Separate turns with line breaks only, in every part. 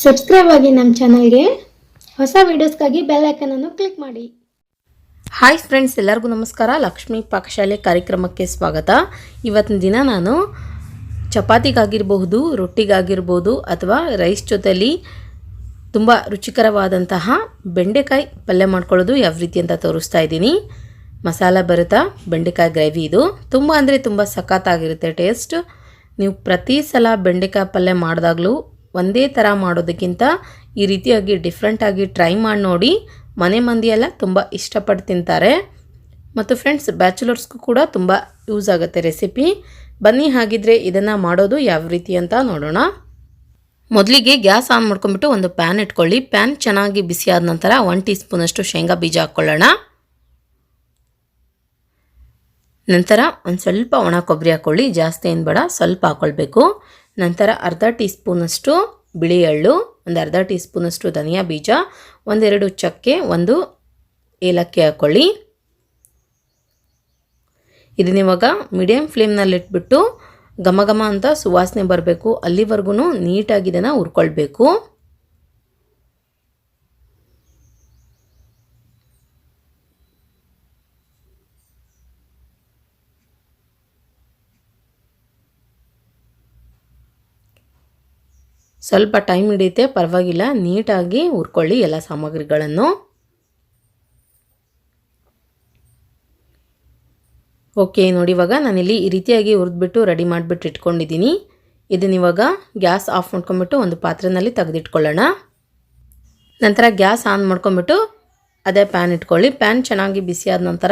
Subscribe ಆಗಿ ನಮ್ಮ ಚಾನಲ್ಗೆ. ಹೊಸ ವೀಡಿಯೋಸ್ಗಾಗಿ ಬೆಲ್ ಐಕನ್ ಅನ್ನು ಕ್ಲಿಕ್ ಮಾಡಿ.
ಹಾಯ್ ಫ್ರೆಂಡ್ಸ್, ಎಲ್ಲರಿಗೂ ನಮಸ್ಕಾರ. ಲಕ್ಷ್ಮಿ ಪಾಕಶಾಲೆ ಕಾರ್ಯಕ್ರಮಕ್ಕೆ ಸ್ವಾಗತ. ಇವತ್ತಿನ ದಿನ ನಾನು ಚಪಾತಿಗಾಗಿರಬಹುದು, ರೊಟ್ಟಿಗಾಗಿರ್ಬೋದು ಅಥವಾ ರೈಸ್ ಜೊತೆಲಿ ತುಂಬ ರುಚಿಕರವಾದಂತಹ ಬೆಂಡೆಕಾಯಿ ಪಲ್ಯ ಮಾಡ್ಕೊಳ್ಳೋದು ಯಾವ ರೀತಿ ಅಂತ ತೋರಿಸ್ತಾ ಇದ್ದೀನಿ. ಮಸಾಲ ಭರಿತ ಬೆಂಡೆಕಾಯಿ ಗ್ರೇವಿ ಇದು ತುಂಬ ಅಂದರೆ ತುಂಬ ಸಖತ್ತಾಗಿರುತ್ತೆ ಟೇಸ್ಟ್. ನೀವು ಪ್ರತಿ ಸಲ ಬೆಂಡೆಕಾಯಿ ಪಲ್ಯ ಮಾಡಿದಾಗಲೂ ಒಂದೇ ಥರ ಮಾಡೋದಕ್ಕಿಂತ ಈ ರೀತಿಯಾಗಿ ಡಿಫ್ರೆಂಟಾಗಿ ಟ್ರೈ ಮಾಡಿ ನೋಡಿ. ಮನೆ ಮಂದಿಯೆಲ್ಲ ತುಂಬ ಇಷ್ಟಪಟ್ಟು ತಿಂತಾರೆ. ಮತ್ತು ಫ್ರೆಂಡ್ಸ್, ಬ್ಯಾಚುಲರ್ಸ್ಗೂ ಕೂಡ ತುಂಬ ಯೂಸ್ ಆಗುತ್ತೆ ರೆಸಿಪಿ. ಬನ್ನಿ ಹಾಗಿದ್ರೆ ಇದನ್ನು ಮಾಡೋದು ಯಾವ ರೀತಿ ಅಂತ ನೋಡೋಣ. ಮೊದಲಿಗೆ ಗ್ಯಾಸ್ ಆನ್ ಮಾಡ್ಕೊಂಡ್ಬಿಟ್ಟು ಒಂದು ಪ್ಯಾನ್ ಇಟ್ಕೊಳ್ಳಿ. ಪ್ಯಾನ್ ಚೆನ್ನಾಗಿ ಬಿಸಿಯಾದ ನಂತರ 1 ಟೀ ಸ್ಪೂನಷ್ಟು ಶೇಂಗಾ ಬೀಜ ಹಾಕ್ಕೊಳ್ಳೋಣ. ನಂತರ ಒಂದು ಸ್ವಲ್ಪ ಒಣ ಕೊಬ್ಬರಿ ಹಾಕ್ಕೊಳ್ಳಿ. ಜಾಸ್ತಿ ಏನು ಬೇಡ, ಸ್ವಲ್ಪ ಹಾಕ್ಕೊಳ್ಬೇಕು. ನಂತರ ಅರ್ಧ ಟೀ ಸ್ಪೂನಷ್ಟು ಬಿಳಿ ಎಳ್ಳು, ಒಂದು ಅರ್ಧ ಟೀ ಸ್ಪೂನಷ್ಟು ಧನಿಯಾ ಬೀಜ, ಒಂದೆರಡು ಚಕ್ಕೆ, ಒಂದು ಏಲಕ್ಕಿ ಹಾಕ್ಕೊಳ್ಳಿ. ಇದನ್ನ ಇವಾಗ ಮೀಡಿಯಮ್ ಫ್ಲೇಮ್ನಲ್ಲಿ ಇಟ್ಬಿಟ್ಟು ಘಮ ಘಮ ಅಂತ ಸುವಾಸನೆ ಬರಬೇಕು, ಅಲ್ಲಿವರೆಗೂ ನೀಟಾಗಿ ಇದನ್ನು ಹುರ್ಕೊಳ್ಬೇಕು. ಸ್ವಲ್ಪ ಟೈಮ್ ಹಿಡಿಯುತ್ತೆ, ಪರವಾಗಿಲ್ಲ, ನೀಟಾಗಿ ಹುರ್ಕೊಳ್ಳಿ ಎಲ್ಲ ಸಾಮಗ್ರಿಗಳನ್ನು. ಓಕೆ, ನೋಡಿ ಇವಾಗ ನಾನಿಲ್ಲಿ ಈ ರೀತಿಯಾಗಿ ಹುರಿದ್ಬಿಟ್ಟು ರೆಡಿ ಮಾಡಿಬಿಟ್ಟು ಇಟ್ಕೊಂಡಿದ್ದೀನಿ. ಇದನ್ನ ಇವಾಗ ಗ್ಯಾಸ್ ಆಫ್ ಮಾಡ್ಕೊಂಬಿಟ್ಟು ಒಂದು ಪಾತ್ರೆಯಲ್ಲಿ ತೆಗೆದಿಟ್ಕೊಳ್ಳೋಣ. ನಂತರ ಗ್ಯಾಸ್ ಆನ್ ಮಾಡ್ಕೊಂಬಿಟ್ಟು ಅದೇ ಪ್ಯಾನ್ ಇಟ್ಕೊಳ್ಳಿ. ಪ್ಯಾನ್ ಚೆನ್ನಾಗಿ ಬಿಸಿಯಾದ ನಂತರ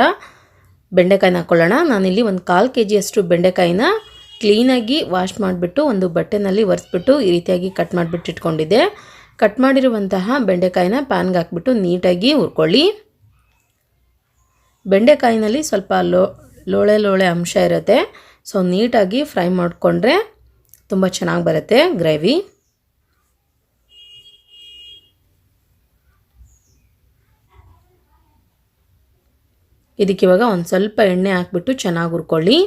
ಬೆಂಡೆಕಾಯಿನ ಹಾಕ್ಕೊಳ್ಳೋಣ. ನಾನಿಲ್ಲಿ ಒಂದು 1/4 kg ಬೆಂಡೆಕಾಯಿನ ಕ್ಲೀನಾಗಿ ವಾಶ್ ಮಾಡಿಬಿಟ್ಟು ಒಂದು ಬಟ್ಟೆನಲ್ಲಿ ಒರೆಸ್ಬಿಟ್ಟು ಈ ರೀತಿಯಾಗಿ ಕಟ್ ಮಾಡಿಬಿಟ್ಟು ಇಟ್ಕೊಂಡಿದ್ದೆ. ಕಟ್ ಮಾಡಿರುವಂತಹ ಬೆಂಡೆಕಾಯಿನ ಪ್ಯಾನ್ಗೆ ಹಾಕ್ಬಿಟ್ಟು ನೀಟಾಗಿ ಹುರ್ಕೊಳ್ಳಿ. ಬೆಂಡೆಕಾಯಿನಲ್ಲಿ ಸ್ವಲ್ಪ ಲೋಳೆ ಅಂಶ ಇರುತ್ತೆ, ಸೊ ನೀಟಾಗಿ ಫ್ರೈ ಮಾಡಿಕೊಂಡ್ರೆ ತುಂಬ ಚೆನ್ನಾಗಿ ಬರುತ್ತೆ ಗ್ರೇವಿ. ಇದಕ್ಕಿವಾಗ ಒಂದು ಸ್ವಲ್ಪ ಎಣ್ಣೆ ಹಾಕ್ಬಿಟ್ಟು ಚೆನ್ನಾಗಿ ಹುರ್ಕೊಳ್ಳಿ.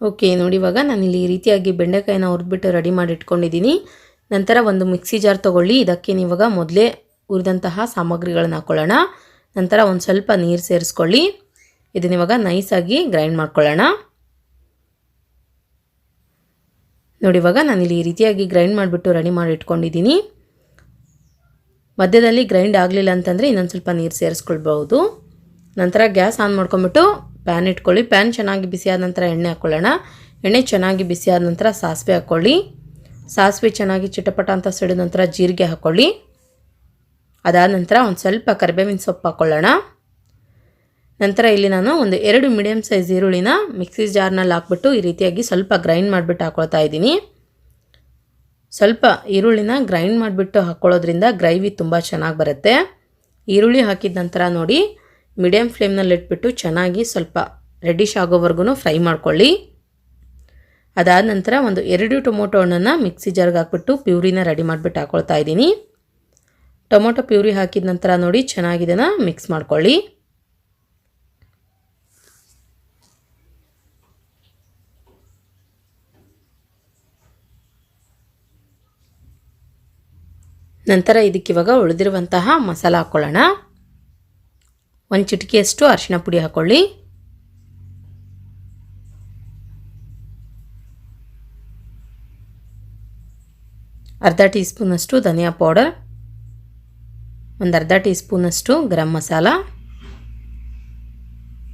ಓಕೆ, ನೋಡಿ ಇವಾಗ ನಾನಿಲ್ಲಿ ಈ ರೀತಿಯಾಗಿ ಬೆಂಡೆಕಾಯಿನ ಹುರಿದ್ಬಿಟ್ಟು ರೆಡಿ ಮಾಡಿ ಇಟ್ಕೊಂಡಿದ್ದೀನಿ. ನಂತರ ಒಂದು ಮಿಕ್ಸಿ ಜಾರ್ ತೊಗೊಳ್ಳಿ. ಇದಕ್ಕೆ ನೀವಾಗ ಮೊದಲೇ ಹುರಿದಂತಹ ಸಾಮಗ್ರಿಗಳನ್ನ ಹಾಕ್ಕೊಳ್ಳೋಣ. ನಂತರ ಒಂದು ಸ್ವಲ್ಪ ನೀರು ಸೇರಿಸ್ಕೊಳ್ಳಿ. ಇದನ್ನ ಇವಾಗ ನೈಸಾಗಿ ಗ್ರೈಂಡ್ ಮಾಡ್ಕೊಳ್ಳೋಣ. ನೋಡಿ ಇವಾಗ ನಾನಿಲ್ಲಿ ಈ ರೀತಿಯಾಗಿ ಗ್ರೈಂಡ್ ಮಾಡಿಬಿಟ್ಟು ರೆಡಿ ಮಾಡಿ ಇಟ್ಕೊಂಡಿದ್ದೀನಿ. ಮಧ್ಯದಲ್ಲಿ ಗ್ರೈಂಡ್ ಆಗಲಿಲ್ಲ ಅಂತಂದರೆ ಇನ್ನೊಂದು ಸ್ವಲ್ಪ ನೀರು ಸೇರಿಸ್ಕೊಳ್ಬಹುದು. ನಂತರ ಗ್ಯಾಸ್ ಆನ್ ಮಾಡ್ಕೊಂಬಿಟ್ಟು ಪ್ಯಾನ್ ಇಟ್ಕೊಳ್ಳಿ. ಪ್ಯಾನ್ ಚೆನ್ನಾಗಿ ಬಿಸಿಯಾದ ನಂತರ ಎಣ್ಣೆ ಹಾಕ್ಕೊಳ್ಳೋಣ. ಎಣ್ಣೆ ಚೆನ್ನಾಗಿ ಬಿಸಿಯಾದ ನಂತರ ಸಾಸಿವೆ ಹಾಕ್ಕೊಳ್ಳಿ. ಸಾಸಿವೆ ಚೆನ್ನಾಗಿ ಚಿಟಪಟ ಅಂತ ಸಿಡಿದ ನಂತರ ಜೀರಿಗೆ ಹಾಕ್ಕೊಳ್ಳಿ. ಅದಾದ ನಂತರ ಒಂದು ಸ್ವಲ್ಪ ಕರಿಬೇವಿನ ಸೊಪ್ಪು ಹಾಕ್ಕೊಳ್ಳೋಣ. ನಂತರ ಇಲ್ಲಿ ನಾನು ಒಂದು 2 ಮೀಡಿಯಮ್ ಸೈಜ್ ಈರುಳ್ಳಿನ ಮಿಕ್ಸಿ ಜಾರ್ನಲ್ಲಿ ಹಾಕ್ಬಿಟ್ಟು ಈ ರೀತಿಯಾಗಿ ಸ್ವಲ್ಪ ಗ್ರೈಂಡ್ ಮಾಡಿಬಿಟ್ಟು ಹಾಕ್ಕೊಳ್ತಾ ಇದ್ದೀನಿ. ಸ್ವಲ್ಪ ಈರುಳ್ಳಿನ ಗ್ರೈಂಡ್ ಮಾಡಿಬಿಟ್ಟು ಹಾಕ್ಕೊಳ್ಳೋದ್ರಿಂದ ಗ್ರೇವಿ ತುಂಬ ಚೆನ್ನಾಗಿ ಬರುತ್ತೆ. ಈರುಳ್ಳಿ ಹಾಕಿದ ನಂತರ ನೋಡಿ ಮೀಡಿಯಮ್ ಫ್ಲೇಮ್ನಲ್ಲಿ ಇಟ್ಬಿಟ್ಟು ಚೆನ್ನಾಗಿ ಸ್ವಲ್ಪ ರೆಡಿಶ್ ಆಗೋವರೆಗೂ ಫ್ರೈ ಮಾಡ್ಕೊಳ್ಳಿ. ಅದಾದ ನಂತರ ಒಂದು 2 ಟೊಮೊಟೊ ಹಣ್ಣನ್ನು ಮಿಕ್ಸಿ ಜಾರ್ಗೆ ಹಾಕ್ಬಿಟ್ಟು ಪ್ಯೂರಿನ ರೆಡಿ ಮಾಡಿಬಿಟ್ಟು ಹಾಕ್ಕೊಳ್ತಾ ಇದ್ದೀನಿ. ಟೊಮೊಟೊ ಪ್ಯೂರಿ ಹಾಕಿದ ನಂತರ ನೋಡಿ ಚೆನ್ನಾಗಿ ಇದನ್ನು ಮಿಕ್ಸ್ ಮಾಡ್ಕೊಳ್ಳಿ. ನಂತರ ಇದಕ್ಕಿವಾಗ ಉಳಿದಿರುವಂತಹ ಮಸಾಲ ಹಾಕ್ಕೊಳ್ಳೋಣ. 1 ಚಿಟಿಕೆಯಷ್ಟು ಅರಿಶಿನ ಪುಡಿ ಹಾಕ್ಕೊಳ್ಳಿ. ಅರ್ಧ ಟೀ ಸ್ಪೂನಷ್ಟು ಧನಿಯಾ ಪೌಡರ್, ಒಂದು ಅರ್ಧ ಟೀ ಸ್ಪೂನಷ್ಟು ಗರಂ ಮಸಾಲ,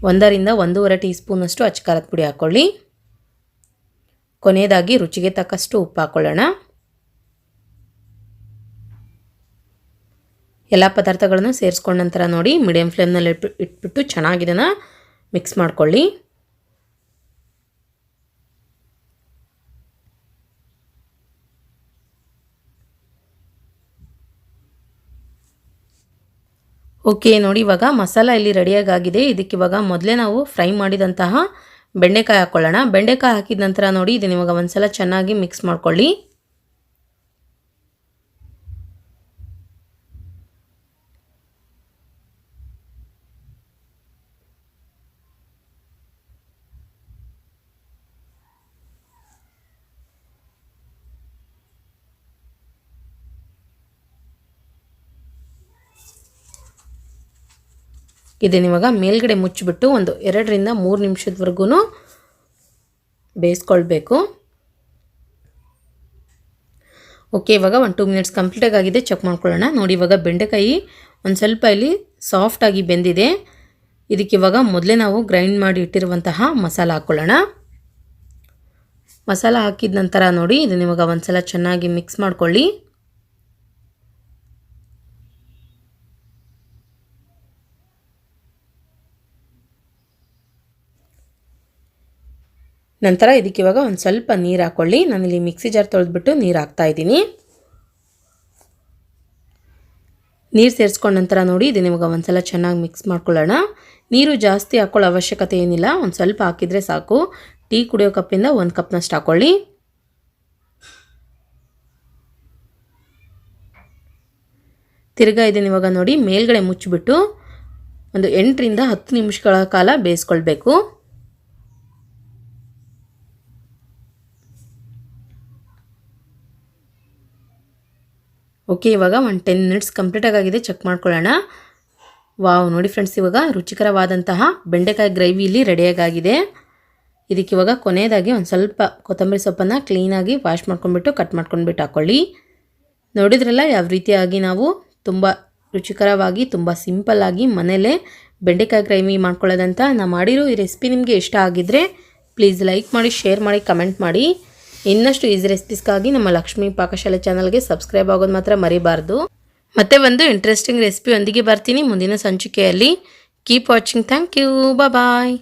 1 ರಿಂದ 1.5 ಟೀ ಸ್ಪೂನಷ್ಟು ಅಚ್ಚ ಪುಡಿ ಹಾಕ್ಕೊಳ್ಳಿ. ಕೊನೆಯದಾಗಿ ರುಚಿಗೆ ತಕ್ಕಷ್ಟು ಉಪ್ಪು ಹಾಕ್ಕೊಳ್ಳೋಣ. ಎಲ್ಲ ಪದಾರ್ಥಗಳನ್ನು ಸೇರಿಸ್ಕೊಂಡ ನಂತರ ನೋಡಿ ಮೀಡಿಯಮ್ ಫ್ಲೇಮ್ನಲ್ಲಿ ಇಟ್ಬಿಟ್ಟು ಚೆನ್ನಾಗಿ ಇದನ್ನು ಮಿಕ್ಸ್ ಮಾಡ್ಕೊಳ್ಳಿ. ಓಕೆ, ನೋಡಿ ಇವಾಗ ಮಸಾಲ ಇಲ್ಲಿ ರೆಡಿಯಾಗಿದೆ. ಇದಕ್ಕಿವಾಗ ಮೊದಲೇ ನಾವು ಫ್ರೈ ಮಾಡಿದಂತಹ ಬೆಂಡೆಕಾಯಿ ಹಾಕ್ಕೊಳ್ಳೋಣ. ಬೆಂಡೆಕಾಯಿ ಹಾಕಿದ ನಂತರ ನೋಡಿ ಇದನ್ನ ಇವಾಗ ಒಂದ್ಸಲ ಚೆನ್ನಾಗಿ ಮಿಕ್ಸ್ ಮಾಡ್ಕೊಳ್ಳಿ. ಇದನ್ನ ಇವಾಗ ಮೇಲ್ಗಡೆ ಮುಚ್ಚಿಬಿಟ್ಟು ಒಂದು 2 ರಿಂದ 3 ನಿಮಿಷದವರೆಗೂ ಬೇಯಿಸ್ಕೊಳ್ಬೇಕು. ಓಕೆ, ಇವಾಗ 1-2 ಮಿನಿಟ್ಸ್ ಕಂಪ್ಲೀಟಾಗಿ ಆಗಿದೆ. ಚೆಕ್ ಮಾಡ್ಕೊಳ್ಳೋಣ. ನೋಡಿ, ಇವಾಗ ಬೆಂಡೆಕಾಯಿ ಒಂದು ಸ್ವಲ್ಪ ಇಲ್ಲಿ ಸಾಫ್ಟಾಗಿ ಬೆಂದಿದೆ. ಇದಕ್ಕೆ ಇವಾಗ ಮೊದಲೇ ನಾವು ಗ್ರೈಂಡ್ ಮಾಡಿ ಇಟ್ಟಿರುವಂತಹ ಮಸಾಲ ಹಾಕ್ಕೊಳ್ಳೋಣ. ಮಸಾಲ ಹಾಕಿದ ನಂತರ ನೋಡಿ, ಇದನ್ನ ಇವಾಗ ಒಂದ್ಸಲ ಚೆನ್ನಾಗಿ ಮಿಕ್ಸ್ ಮಾಡ್ಕೊಳ್ಳಿ. ನಂತರ ಇದಕ್ಕೆ ಇವಾಗ ಒಂದು ಸ್ವಲ್ಪ ನೀರು ಹಾಕ್ಕೊಳ್ಳಿ. ನಾನಿಲ್ಲಿ ಮಿಕ್ಸಿ ಜಾರ್ ತೊಳೆದ್ಬಿಟ್ಟು ನೀರು ಹಾಕ್ತಾ ಇದ್ದೀನಿ. ನೀರು ಸೇರಿಸ್ಕೊಂಡ ನಂತರ ನೋಡಿ, ಇದನ್ನ ಇವಾಗ ಒಂದ್ಸಲ ಚೆನ್ನಾಗಿ ಮಿಕ್ಸ್ ಮಾಡ್ಕೊಳ್ಳೋಣ. ನೀರು ಜಾಸ್ತಿ ಹಾಕೊಳ್ಳೋ ಅವಶ್ಯಕತೆ ಏನಿಲ್ಲ, ಒಂದು ಸ್ವಲ್ಪ ಹಾಕಿದರೆ ಸಾಕು. ಟೀ ಕುಡಿಯೋ ಕಪ್ಪಿಂದ 1 ಕಪ್ನಷ್ಟು ಹಾಕ್ಕೊಳ್ಳಿ. ತಿರ್ಗಾ ಇದನ್ನ ಇವಾಗ ನೋಡಿ ಮೇಲ್ಗಡೆ ಮುಚ್ಚಿಬಿಟ್ಟು ಒಂದು 8 ರಿಂದ 10 ನಿಮಿಷಗಳ ಕಾಲ ಬೇಯಿಸ್ಕೊಳ್ಬೇಕು. ಓಕೆ, ಇವಾಗ ಒಂದು 10 ಮಿನಿಟ್ಸ್ ಕಂಪ್ಲೀಟಾಗಿ ಆಗಿದೆ. ಚೆಕ್ ಮಾಡ್ಕೊಳ್ಳೋಣ. ವಾವ್, ನೋಡಿ ಫ್ರೆಂಡ್ಸ್, ಇವಾಗ ರುಚಿಕರವಾದಂತಹ ಬೆಂಡೆಕಾಯಿ ಗ್ರೇವಿ ಇಲ್ಲಿ ರೆಡಿಯಾಗಿದೆ. ಇದಕ್ಕೆ ಇವಾಗ ಕೊನೆಯದಾಗಿ ಒಂದು ಸ್ವಲ್ಪ ಕೊತ್ತಂಬರಿ ಸೊಪ್ಪನ್ನು ಕ್ಲೀನಾಗಿ ವಾಶ್ ಮಾಡ್ಕೊಂಡ್ಬಿಟ್ಟು ಕಟ್ ಮಾಡ್ಕೊಂಡ್ಬಿಟ್ಟು ಹಾಕ್ಕೊಳ್ಳಿ. ನೋಡಿದ್ರಲ್ಲ ಯಾವ ರೀತಿಯಾಗಿ ನಾವು ತುಂಬ ರುಚಿಕರವಾಗಿ ತುಂಬ ಸಿಂಪಲ್ಲಾಗಿ ಮನೇಲೇ ಬೆಂಡೆಕಾಯಿ ಗ್ರೇವಿ ಮಾಡ್ಕೊಳ್ಳೋದಂತ. ನಾನು ಮಾಡಿರೋ ಈ ರೆಸಿಪಿ ನಿಮಗೆ ಇಷ್ಟ ಆಗಿದ್ದರೆ ಪ್ಲೀಸ್ ಲೈಕ್ ಮಾಡಿ, ಶೇರ್ ಮಾಡಿ, ಕಮೆಂಟ್ ಮಾಡಿ. ಇನ್ನಷ್ಟು ಈಸಿ ರೆಸಿಪೀಸ್ಗಾಗಿ ನಮ್ಮ ಲಕ್ಷ್ಮಿ ಪಾಕಶಾಲೆ ಚಾನಲ್ಗೆ ಸಬ್ಸ್ಕ್ರೈಬ್ ಆಗೋದು ಮಾತ್ರ ಮರಿಬಾರ್ದು. ಮತ್ತೆ ಒಂದು ಇಂಟ್ರೆಸ್ಟಿಂಗ್ ರೆಸಿಪಿ ಒಂದಿಗೆ ಬರ್ತೀನಿ ಮುಂದಿನ ಸಂಚಿಕೆಯಲ್ಲಿ. Keep watching. Thank you. Bye.